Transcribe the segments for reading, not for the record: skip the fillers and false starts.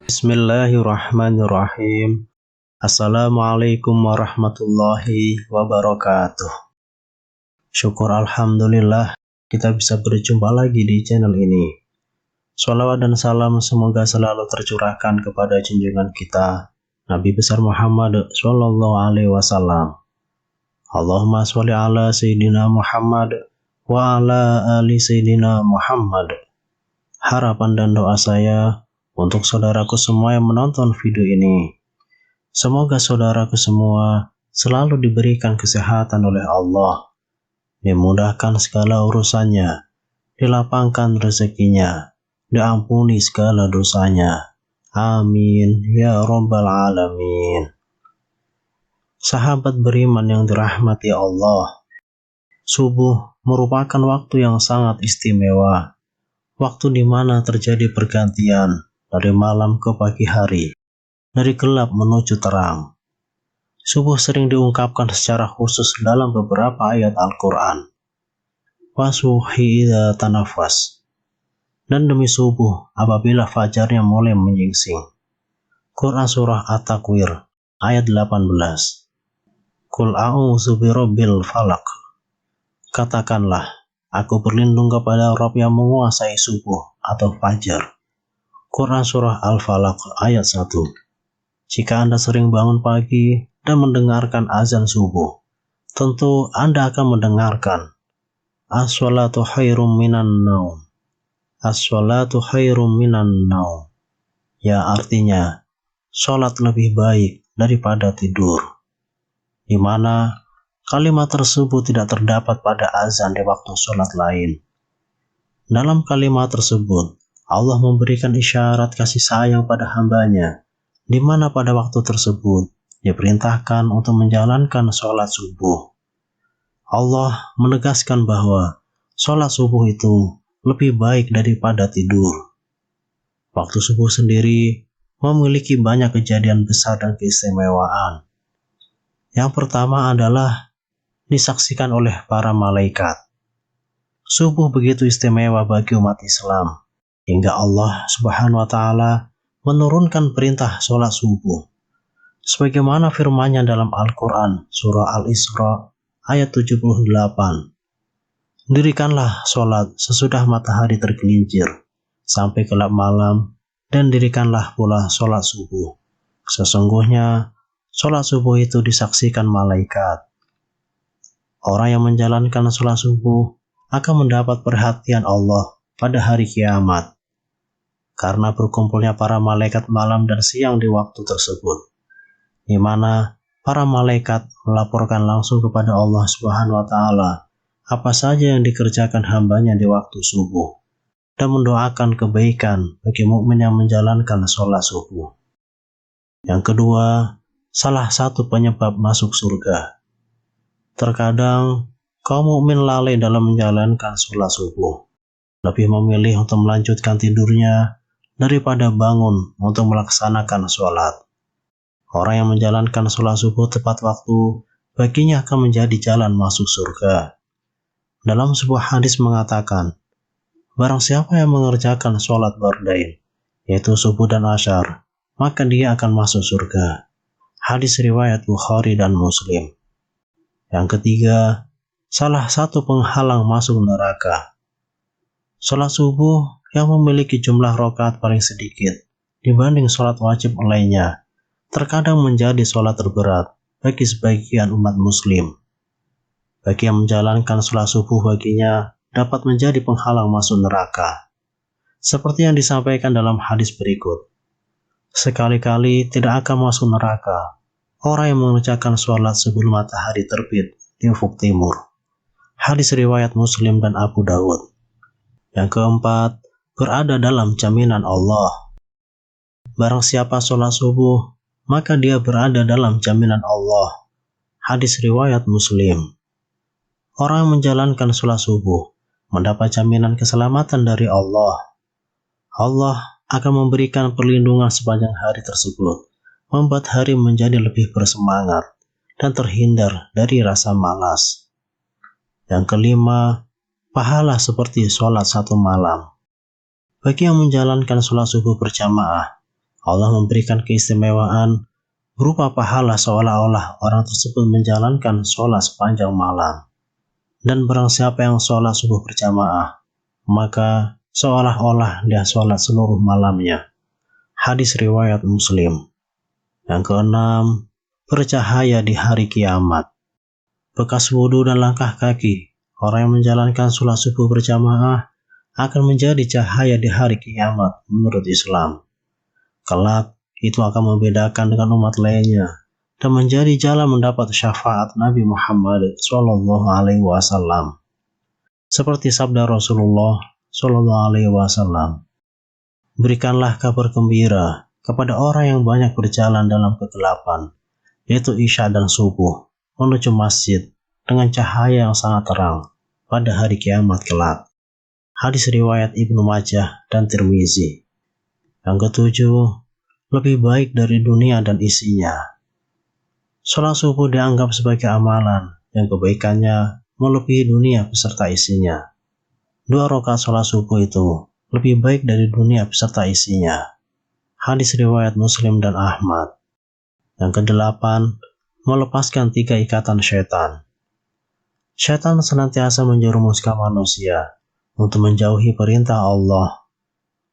Bismillahirrahmanirrahim. Assalamualaikum warahmatullahi wabarakatuh. Syukur alhamdulillah kita bisa berjumpa lagi di channel ini. Shalawat dan salam semoga selalu tercurahkan kepada junjungan kita Nabi besar Muhammad sallallahu alaihi wasallam. Allahumma sholli ala sayyidina Muhammad wa ala ali sayyidina Muhammad. Harapan dan doa saya untuk saudaraku semua yang menonton video ini, semoga saudaraku semua selalu diberikan kesehatan oleh Allah, dimudahkan segala urusannya, dilapangkan rezekinya, diampuni segala dosanya. Amin ya rabbal alamin. Sahabat beriman yang dirahmati Allah, subuh merupakan waktu yang sangat istimewa, waktu di mana terjadi pergantian dari malam ke pagi hari, dari gelap menuju terang. Subuh sering diungkapkan secara khusus dalam beberapa ayat Al-Quran. Wasuhi idza tanafas. Dan demi subuh apabila fajarnya mulai menyingsing. Quran Surah At-Takwir ayat 18. Qul a'udzu birabbil falaq. Katakanlah, aku berlindung kepada Rabb yang menguasai subuh atau fajar. Quran Surah Al-Falaq ayat 1. Jika Anda sering bangun pagi dan mendengarkan azan subuh, tentu Anda akan mendengarkan as-sholatu khairum minan naum. As-sholatu khairum minan naum. Ya, artinya sholat lebih baik daripada tidur. Di mana kalimat tersebut tidak terdapat pada azan di waktu sholat lain. Dalam kalimat tersebut Allah memberikan isyarat kasih sayang pada hambanya, di mana pada waktu tersebut diperintahkan untuk menjalankan sholat subuh. Allah menegaskan bahwa sholat subuh itu lebih baik daripada tidur. Waktu subuh sendiri memiliki banyak kejadian besar dan keistimewaan. Yang pertama adalah disaksikan oleh para malaikat. Subuh begitu istimewa bagi umat Islam, hingga Allah Subhanahu wa Ta'ala menurunkan perintah sholat subuh. Sebagaimana firman-Nya dalam Al-Quran, Surah Al-Isra ayat 78. Dirikanlah sholat sesudah matahari tergelincir, sampai gelap malam, dan dirikanlah pula sholat subuh. Sesungguhnya, sholat subuh itu disaksikan malaikat. Orang yang menjalankan sholat subuh akan mendapat perhatian Allah pada hari kiamat, karena berkumpulnya para malaikat malam dan siang di waktu tersebut, di mana para malaikat melaporkan langsung kepada Allah Subhanahu wa Ta'ala apa saja yang dikerjakan hambanya di waktu subuh, dan mendoakan kebaikan bagi mukmin yang menjalankan sholat subuh. Yang kedua, salah satu penyebab masuk surga. Terkadang kaum mukmin lalai dalam menjalankan sholat subuh, lebih memilih untuk melanjutkan tidurnya daripada bangun untuk melaksanakan sholat. Orang yang menjalankan sholat subuh tepat waktu, baginya akan menjadi jalan masuk surga. Dalam sebuah hadis mengatakan, barang siapa yang mengerjakan sholat bardain, yaitu subuh dan asyar, maka dia akan masuk surga. Hadis riwayat Bukhari dan Muslim. Yang ketiga, salah satu penghalang masuk neraka. Sholat subuh yang memiliki jumlah rakaat paling sedikit dibanding sholat wajib lainnya, terkadang menjadi sholat terberat bagi sebagian umat muslim. Bagi yang menjalankan sholat subuh baginya dapat menjadi penghalang masuk neraka. Seperti yang disampaikan dalam hadis berikut, sekali-kali tidak akan masuk neraka orang yang mengerjakan sholat sebelum matahari terbit di ufuk timur. Hadis riwayat Muslim dan Abu Dawud. Yang keempat, berada dalam jaminan Allah. Barang siapa sholat subuh, maka dia berada dalam jaminan Allah. Hadis riwayat Muslim. Orang yang menjalankan sholat subuh mendapat jaminan keselamatan dari Allah. Allah akan memberikan perlindungan sepanjang hari tersebut, membuat hari menjadi lebih bersemangat dan terhindar dari rasa malas. Yang kelima, pahala seperti sholat satu malam. Bagi yang menjalankan sholat subuh berjamaah, Allah memberikan keistimewaan berupa pahala seolah-olah orang tersebut menjalankan sholat sepanjang malam. Dan barang siapa yang sholat subuh berjamaah, maka seolah-olah dia sholat seluruh malamnya. Hadis riwayat Muslim. Yang keenam, bercahaya di hari kiamat. Bekas wudhu dan langkah kaki orang yang menjalankan sholat subuh berjamaah akan menjadi cahaya di hari kiamat menurut Islam. Kelak, itu akan membedakan dengan umat lainnya dan menjadi jalan mendapat syafaat Nabi Muhammad SAW. Seperti sabda Rasulullah SAW, berikanlah kabar gembira kepada orang yang banyak berjalan dalam kegelapan, yaitu Isya dan subuh, menuju masjid dengan cahaya yang sangat terang pada hari kiamat kelak. Hadis riwayat Ibnu Majah dan Tirmizi. Yang ketujuh, lebih baik dari dunia dan isinya. Sholat subuh dianggap sebagai amalan yang kebaikannya melebihi dunia beserta isinya. 2 rakaat sholat subuh itu lebih baik dari dunia beserta isinya. Hadis riwayat Muslim dan Ahmad. Yang kedelapan, melepaskan 3 ikatan syaitan. Syaitan senantiasa menjerumuskan manusia untuk menjauhi perintah Allah.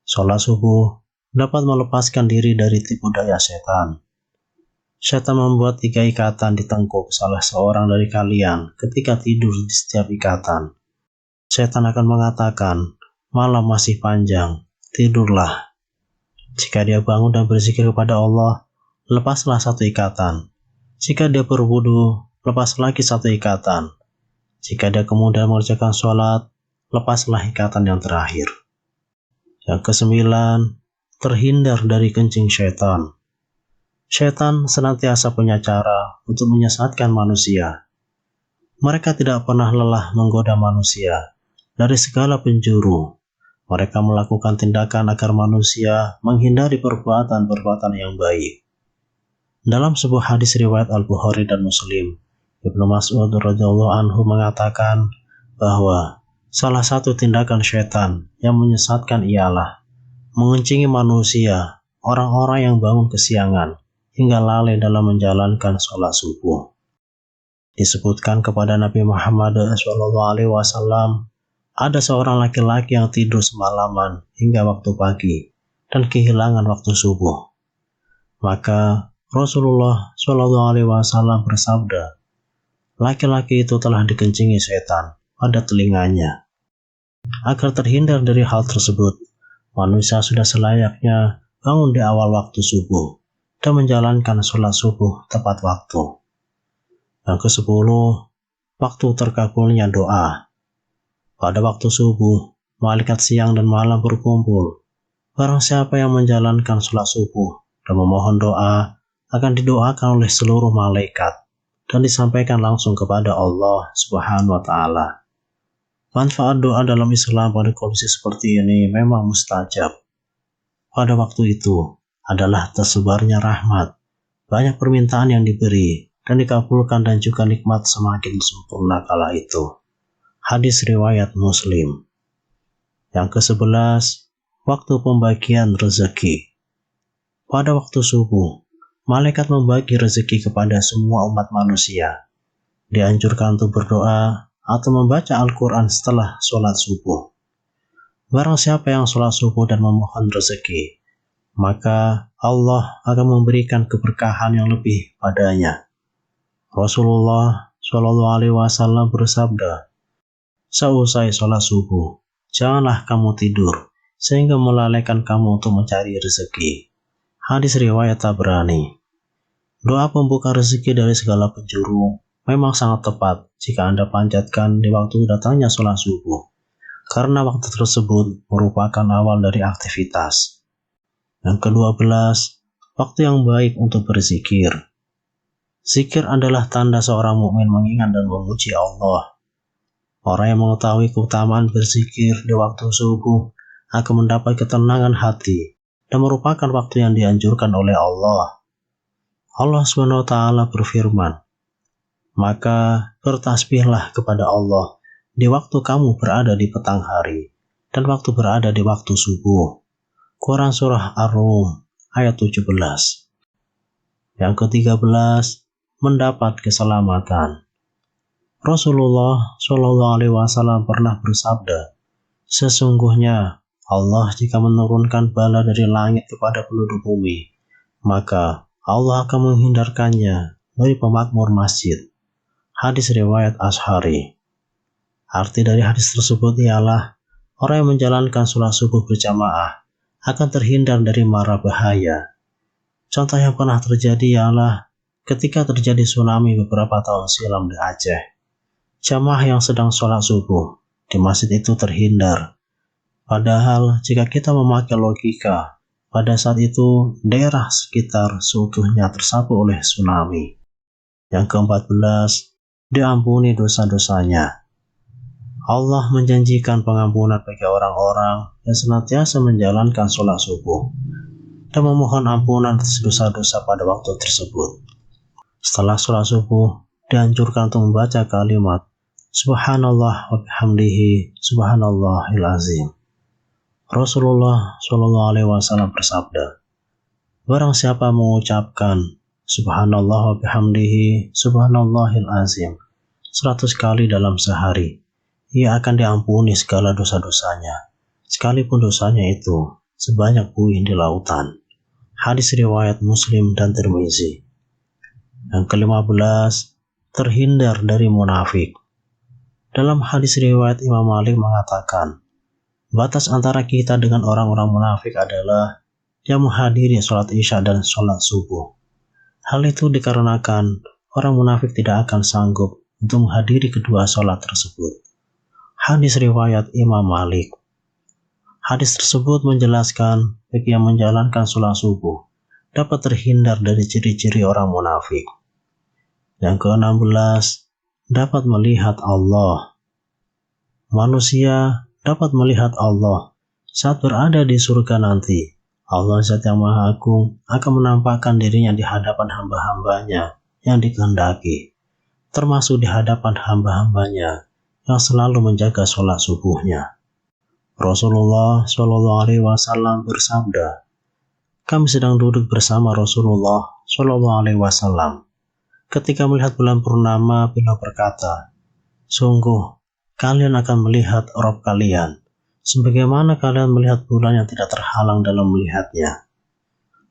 Sholat subuh dapat melepaskan diri dari tipu daya syaitan. Syaitan membuat 3 ikatan di tengkuk salah seorang dari kalian ketika tidur di setiap ikatan. Syaitan akan mengatakan, malam masih panjang, tidurlah. Jika dia bangun dan berzikir kepada Allah, lepaslah 1 ikatan. Jika dia berwudu, lepas lagi 1 ikatan. Jika dia kemudian mengerjakan sholat, lepaslah ikatan yang terakhir. Yang kesembilan, terhindar dari kencing syaitan. Syaitan senantiasa punya cara untuk menyesatkan manusia. Mereka tidak pernah lelah menggoda manusia dari segala penjuru. Mereka melakukan tindakan agar manusia menghindari perbuatan-perbuatan yang baik. Dalam sebuah hadis riwayat Al-Bukhari dan Muslim, Ibnu Mas'ud radhiyallahu anhu mengatakan bahwa salah satu tindakan syaitan yang menyesatkan ialah mengencingi manusia, orang-orang yang bangun kesiangan hingga lalai dalam menjalankan sholat subuh. Disebutkan kepada Nabi Muhammad SAW, ada seorang laki-laki yang tidur semalaman hingga waktu pagi dan kehilangan waktu subuh. Maka Rasulullah SAW bersabda, laki-laki itu telah dikencingi setan pada telinganya. Agar terhindar dari hal tersebut, manusia sudah selayaknya bangun di awal waktu subuh dan menjalankan sholat subuh tepat waktu. Yang ke-10, waktu terkabulnya doa. Pada waktu subuh, malaikat siang dan malam berkumpul. Barang siapa yang menjalankan sholat subuh dan memohon doa, akan didoakan oleh seluruh malaikat dan disampaikan langsung kepada Allah Subhanahu wa Ta'ala. Manfaat doa dalam Islam pada kondisi seperti ini memang mustajab. Pada waktu itu adalah tersebarnya rahmat, banyak permintaan yang diberi dan dikabulkan dan juga nikmat semakin sempurna kala itu. Hadis riwayat Muslim. Yang ke-11, waktu pembagian rezeki. Pada waktu subuh, malaikat membagi rezeki kepada semua umat manusia. Dianjurkan untuk berdoa atau membaca Al-Quran setelah sholat subuh. Barang siapa yang sholat subuh dan memohon rezeki, maka Allah akan memberikan keberkahan yang lebih padanya. Rasulullah SAW bersabda, seusai sholat subuh, janganlah kamu tidur, sehingga melalaikan kamu untuk mencari rezeki. Hadis riwayat Tabrani. Doa pembuka rezeki dari segala penjuru memang sangat tepat jika Anda panjatkan di waktu datangnya sholat subuh, karena waktu tersebut merupakan awal dari aktivitas. Yang ke-12, waktu yang baik untuk berzikir. Zikir adalah tanda seorang mukmin mengingat dan memuji Allah. Orang yang mengetahui keutamaan berzikir di waktu subuh akan mendapat ketenangan hati dan merupakan waktu yang dianjurkan oleh Allah. Allah SWT berfirman, "Maka bertasbihlah kepada Allah di waktu kamu berada di petang hari dan waktu berada di waktu subuh." Quran Surah Ar-Rum ayat 17. Yang ke-13, mendapat keselamatan. Rasulullah SAW pernah bersabda, "Sesungguhnya Allah jika menurunkan bala dari langit kepada penduduk bumi, maka Allah akan menghindarkannya dari pemakmur masjid." Hadis riwayat Ashari. Arti dari hadis tersebut ialah orang yang menjalankan sholat subuh berjamaah akan terhindar dari mara bahaya. Contoh yang pernah terjadi ialah ketika terjadi tsunami beberapa tahun silam di Aceh. Jamaah yang sedang sholat subuh di masjid itu terhindar. Padahal jika kita memakai logika, pada saat itu daerah sekitar seutuhnya tersapu oleh tsunami. Yang ke-14, diampuni dosa-dosanya. Allah menjanjikan pengampunan bagi orang-orang yang senantiasa menjalankan sholat subuh dan memohon ampunan atas dosa-dosa pada waktu tersebut. Setelah sholat subuh, dianjurkan untuk membaca kalimat Subhanallah wa bihamdihi Subhanallahil azim. Rasulullah SAW bersabda, "Barang siapa mengucapkan Subhanallah wa bihamdihi Subhanallahil azim 100 kali dalam sehari, ia akan diampuni segala dosa-dosanya, sekalipun dosanya itu sebanyak buih di lautan." Hadis riwayat Muslim dan Tirmizi. Yang ke-15, terhindar dari munafik. Dalam hadis riwayat Imam Malik mengatakan, batas antara kita dengan orang-orang munafik adalah yang menghadiri sholat isya dan sholat subuh. Hal itu dikarenakan orang munafik tidak akan sanggup untuk menghadiri kedua sholat tersebut. Hadis riwayat Imam Malik. Hadis tersebut menjelaskan bagi yang menjalankan sholat subuh dapat terhindar dari ciri-ciri orang munafik. Yang ke-16, dapat melihat Allah. Manusia dapat melihat Allah saat berada di surga nanti. Allah Zat yang Maha Agung akan menampakkan dirinya di hadapan hamba-hambanya yang dikehendaki, termasuk di hadapan hamba-hambanya yang selalu menjaga sholat subuhnya. Rasulullah SAW bersabda, kami sedang duduk bersama Rasulullah SAW. Ketika melihat bulan purnama, beliau berkata, sungguh kalian akan melihat Rabb kalian, sebagaimana kalian melihat bulan yang tidak terhalang dalam melihatnya.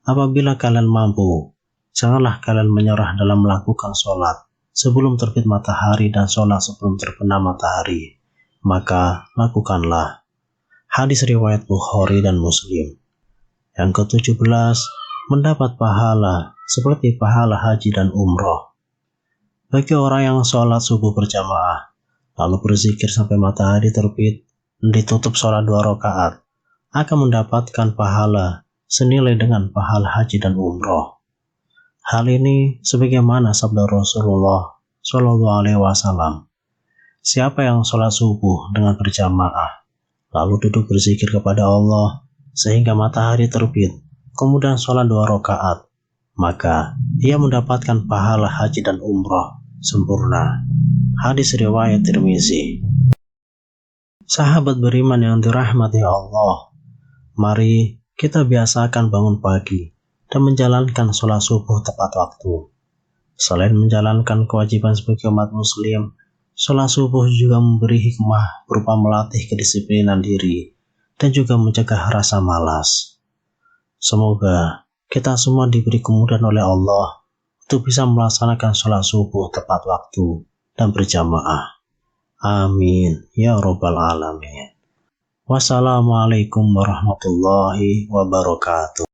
Apabila kalian mampu, janganlah kalian menyerah dalam melakukan sholat sebelum terbit matahari dan sholat sebelum terbenam matahari, maka lakukanlah. Hadis riwayat Bukhari dan Muslim. Yang ke-17, mendapat pahala seperti pahala haji dan umroh. Bagi orang yang sholat subuh berjamaah, lalu berzikir sampai matahari terbit, ditutup sholat 2 rakaat, akan mendapatkan pahala senilai dengan pahala haji dan umroh. Hal ini sebagaimana sabda Rasulullah SAW. Siapa yang sholat subuh dengan berjamaah, lalu duduk berzikir kepada Allah sehingga matahari terbit, kemudian sholat 2 rakaat, maka ia mendapatkan pahala haji dan umroh sempurna. Hadis riwayat Tirmizi. Sahabat beriman yang dirahmati Allah, mari kita biasakan bangun pagi dan menjalankan sholat subuh tepat waktu. Selain menjalankan kewajiban sebagai umat muslim, sholat subuh juga memberi hikmah berupa melatih kedisiplinan diri dan juga mencegah rasa malas. Semoga kita semua diberi kemudahan oleh Allah untuk bisa melaksanakan sholat subuh tepat waktu dan berjamaah. Amin ya Rabbal Alamin. Wassalamualaikum warahmatullahi wabarakatuh.